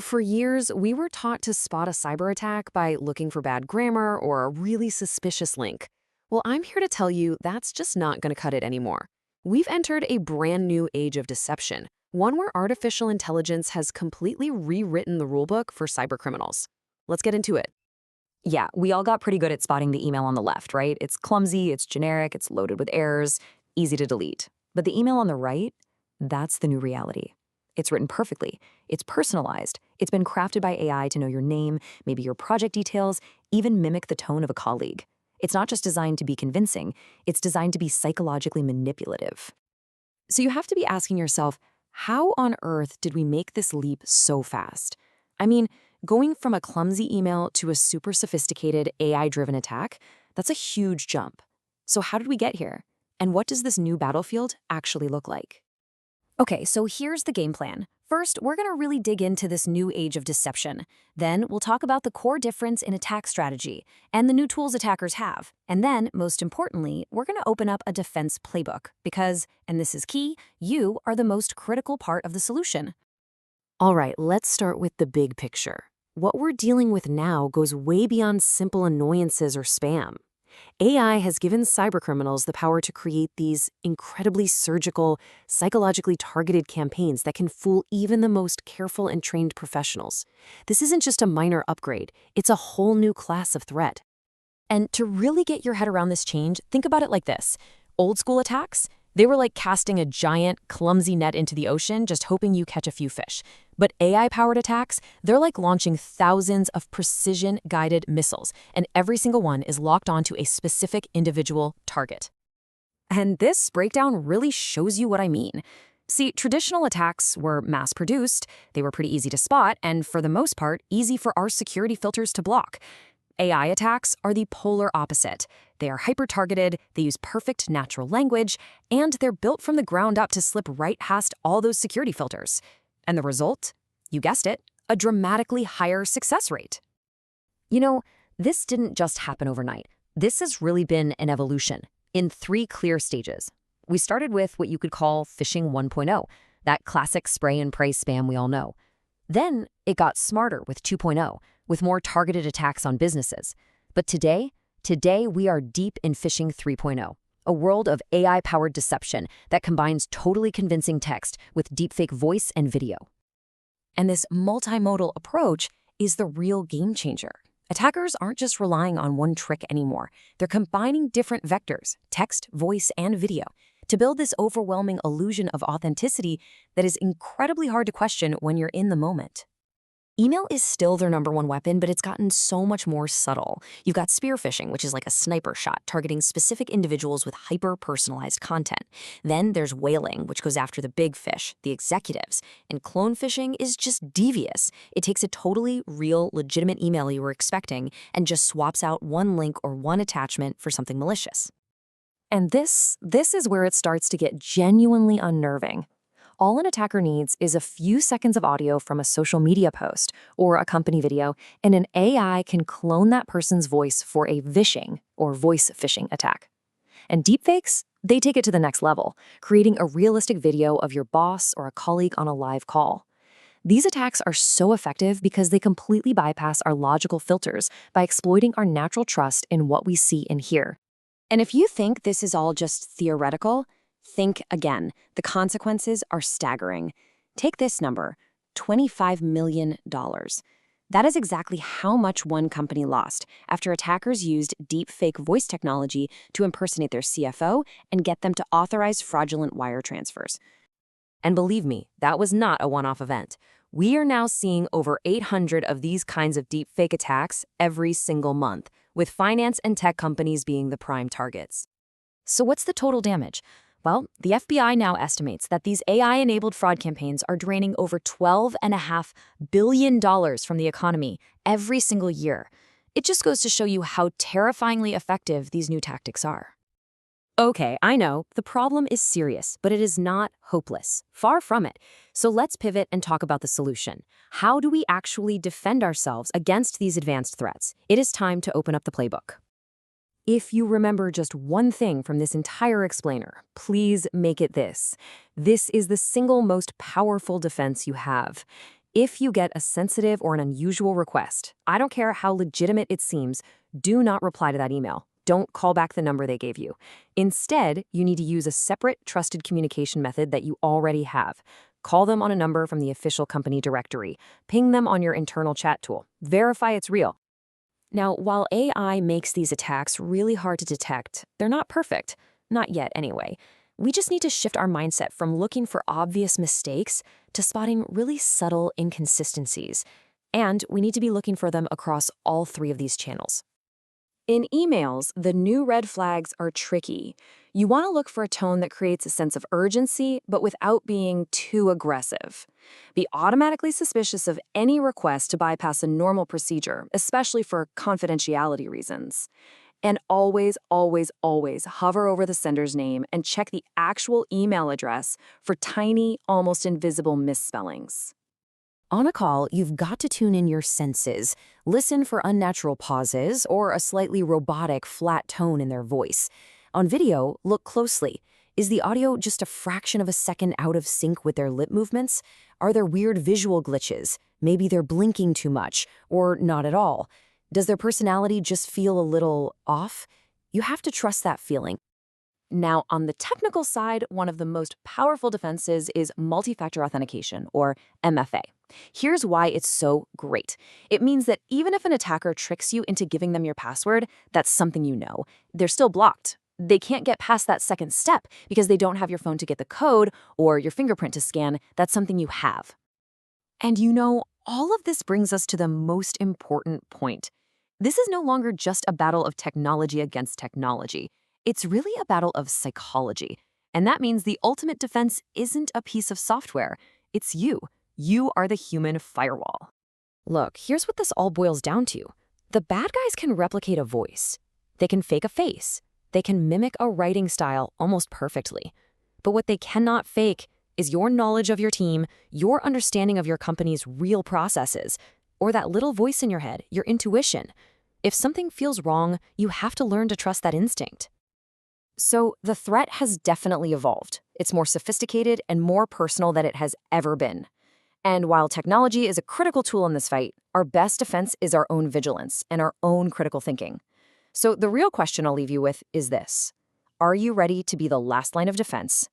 For years, we were taught to spot a cyber attack by looking for bad grammar or a really suspicious link. Well, I'm here to tell you that's just not going to cut it anymore. We've entered a brand new age of deception, one where artificial intelligence has completely rewritten the rulebook for cybercriminals. Let's get into it. Yeah, we all got pretty good at spotting the email on the left, right? It's clumsy, it's generic, it's loaded with errors, easy to delete. But the email on the right, that's the new reality. It's written perfectly. It's personalized. It's been crafted by AI to know your name, maybe your project details, even mimic the tone of a colleague. It's not just designed to be convincing, it's designed to be psychologically manipulative. So you have to be asking yourself, how on earth did we make this leap so fast? I mean, going from a clumsy email to a super sophisticated AI-driven attack, that's a huge jump. So how did we get here? And what does this new battlefield actually look like? Okay, so here's the game plan. First, we're going to really dig into this new age of deception. Then, we'll talk about the core difference in attack strategy and the new tools attackers have. And then, most importantly, we're going to open up a defense playbook because, and this is key, you are the most critical part of the solution. All right, let's start with the big picture. What we're dealing with now goes way beyond simple annoyances or spam. AI has given cybercriminals the power to create these incredibly surgical, psychologically targeted campaigns that can fool even the most careful and trained professionals. This isn't just a minor upgrade, it's a whole new class of threat. And to really get your head around this change, think about it like this. Old school attacks, they were like casting a giant, clumsy net into the ocean, just hoping you catch a few fish. But AI-powered attacks, they're like launching thousands of precision-guided missiles, and every single one is locked onto a specific individual target. And this breakdown really shows you what I mean. See, traditional attacks were mass-produced, they were pretty easy to spot, and for the most part, easy for our security filters to block. AI attacks are the polar opposite. They are hyper-targeted, they use perfect natural language, and they're built from the ground up to slip right past all those security filters. And the result? You guessed it, a dramatically higher success rate. This didn't just happen overnight. This has really been an evolution in 3 clear stages. We started with what you could call phishing 1.0, that classic spray and pray spam we all know. Then it got smarter with 2.0, with more targeted attacks on businesses. But today we are deep in phishing 3.0, a world of AI-powered deception that combines totally convincing text with deepfake voice and video. And this multimodal approach is the real game changer. Attackers aren't just relying on one trick anymore. They're combining different vectors, text, voice, and video, to build this overwhelming illusion of authenticity that is incredibly hard to question when you're in the moment. Email is still their #1 weapon, but it's gotten so much more subtle. You've got spear phishing, which is like a sniper shot, targeting specific individuals with hyper-personalized content. Then there's whaling, which goes after the big fish, the executives. And clone phishing is just devious. It takes a totally real, legitimate email you were expecting and just swaps out one link or one attachment for something malicious. And this is where it starts to get genuinely unnerving. All an attacker needs is a few seconds of audio from a social media post or a company video, and an AI can clone that person's voice for a vishing or voice phishing attack. And deepfakes, they take it to the next level, creating a realistic video of your boss or a colleague on a live call. These attacks are so effective because they completely bypass our logical filters by exploiting our natural trust in what we see and hear. And if you think this is all just theoretical, think again. The consequences are staggering. Take this number, $25 million. That is exactly how much one company lost after attackers used deepfake voice technology to impersonate their CFO and get them to authorize fraudulent wire transfers. And believe me, that was not a one-off event. We are now seeing over 800 of these kinds of deepfake attacks every single month, with finance and tech companies being the prime targets. So what's the total damage? Well, the FBI now estimates that these AI-enabled fraud campaigns are draining over $12.5 billion from the economy every single year. It just goes to show you how terrifyingly effective these new tactics are. Okay, I know, the problem is serious, but it is not hopeless. Far from it. So let's pivot and talk about the solution. How do we actually defend ourselves against these advanced threats? It is time to open up the playbook. If you remember just one thing from this entire explainer, please make it this. This is the single most powerful defense you have. If you get a sensitive or an unusual request, I don't care how legitimate it seems, do not reply to that email. Don't call back the number they gave you. Instead, you need to use a separate, trusted communication method that you already have. Call them on a number from the official company directory. Ping them on your internal chat tool. Verify it's real. Now, while AI makes these attacks really hard to detect, they're not perfect. Not yet, anyway. We just need to shift our mindset from looking for obvious mistakes to spotting really subtle inconsistencies. And we need to be looking for them across all three of these channels. In emails, the new red flags are tricky. You want to look for a tone that creates a sense of urgency, but without being too aggressive. Be automatically suspicious of any request to bypass a normal procedure, especially for confidentiality reasons. And always, always, always hover over the sender's name and check the actual email address for tiny, almost invisible misspellings. On a call, you've got to tune in your senses. Listen for unnatural pauses or a slightly robotic, flat tone in their voice. On video, look closely. Is the audio just a fraction of a second out of sync with their lip movements? Are there weird visual glitches? Maybe they're blinking too much, or not at all. Does their personality just feel a little off? You have to trust that feeling. Now, on the technical side, one of the most powerful defenses is multi-factor authentication, or MFA. Here's why it's so great. It means that even if an attacker tricks you into giving them your password, that's something you know. They're still blocked. They can't get past that second step because they don't have your phone to get the code or your fingerprint to scan. That's something you have. And all of this brings us to the most important point. This is no longer just a battle of technology against technology. It's really a battle of psychology. And that means the ultimate defense isn't a piece of software. It's you. You are the human firewall. Look, here's what this all boils down to. The bad guys can replicate a voice. They can fake a face. They can mimic a writing style almost perfectly. But what they cannot fake is your knowledge of your team, your understanding of your company's real processes, or that little voice in your head, your intuition. If something feels wrong, you have to learn to trust that instinct. So the threat has definitely evolved. It's more sophisticated and more personal than it has ever been. And while technology is a critical tool in this fight, our best defense is our own vigilance and our own critical thinking. So the real question I'll leave you with is this. Are you ready to be the last line of defense